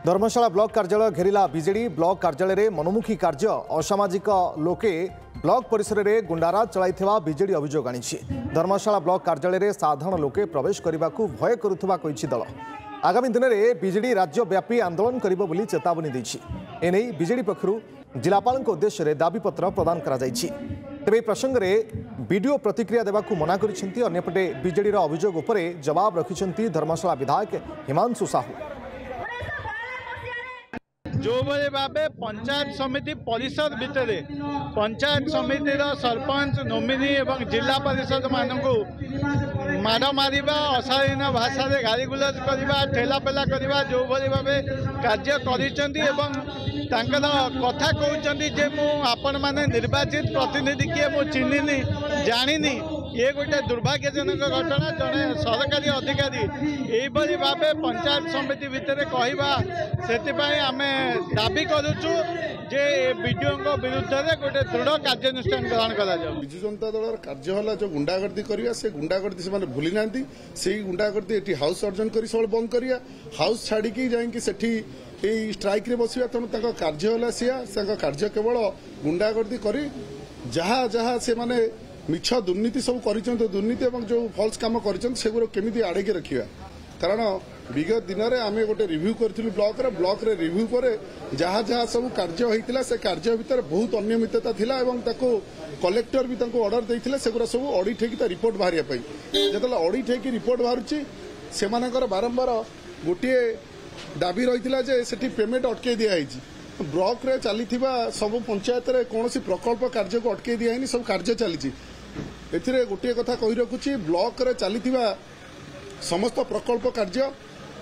धर्मशाला block कार्यालय घेरिला BJD block कार्यालय में मनोमुखी कार्य असामाजिक लोके ब्लॉक परिसर में गुंडाराज चलाइथिबा बीजेडी अभियोग आनी। धर्मशाला ब्लॉक कार्यालय में साधारण लोके प्रवेश करने को भय करुवा दल आगामी दिन में बीजेडी राज्यव्यापी आंदोलन करिबो बोली चेतावनी देछि। एने बीजेडी पक्षरु जिलापाल उद्देश्य में दाबीपत्र प्रदान करा जायछि। तेबे प्रसंग में वीडियो प्रतिक्रिया देवा मना करिसेंती। अन्यपटे बीजेडी अभियोग उपरे जवाब रखिसेंती धर्मशाला विधायक हिमांशु साहू। जो भाई भावे पंचायत समिति परिषद भितर पंचायत समितिर सरपंच नोमिनी एवं जिला परिषद मानक माड़ मार अशालीन भाषा गाली गुलज करवा ठेलापेला करवा जो भाई भावे कार्य कर कथा कहते जे मु आपण माने निर्वाचित प्रतिनिधि किए मु चिन्हिनी जानिनी ये गोटे दुर्भाग्यजनक घटना। जड़े सरकारी अधिकारी यही भाव पंचायत समिति भितर कहवा से आम दाबी करुचु जे विडीओ विरुद्ध में गोटे दृढ़ कार्यानुष्ठान ग्रहण करा जाऊ। विजु जनता दल कार्य है जो गुंडागर्दी करवा से गुंडागर्दी से भूली ना से गुंडागर्दी ये हाउस अर्जन कर सब बंद करिया हाउस छाड़ी जाकि स्ट्राइक रे बसिया तेणु कार्य है सी कार्य केवल गुंडागर्दी कर जहाँ जहाँ से माने मिछ दुर्नीति सब कर दुर्नीति और जो फल्स कम करमी आड़े रखा कारण विगत दिन में आम गोटे रिव्यू करूँ ब्लॉक रे रिव्यू पर जहाँ जहाँ सब कार्य होता से कार्य भितर बहुत अनियमितता थिला एवं कलेक्टर भी ऑर्डर देते सेगुरा सब ऑडिट होगी रिपोर्ट बाहर जो ऑडिट होगी रिपोर्ट बाहर से बारंबार गोटे दाबी रही है पेमेंट अटकई दिखाई ब्लॉक रे चली सब पंचायत रे कौन प्रकल्प कार्य को अटकई दिखाई सब कार्य चली गोटे कथा कही रखुची ब्लॉक रे चली समस्त प्रकल्प कार्य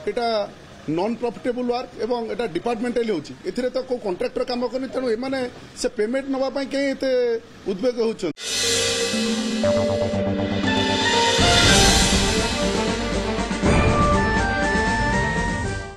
एटा नॉन प्रॉफिटेबल वर्क एवं एटा डिपार्टमेंटल होची एथिरे तो को कॉन्ट्रैक्टर काम करनी तेणु एमाने से पेमेंट नवा पई के उद्वेग होछन।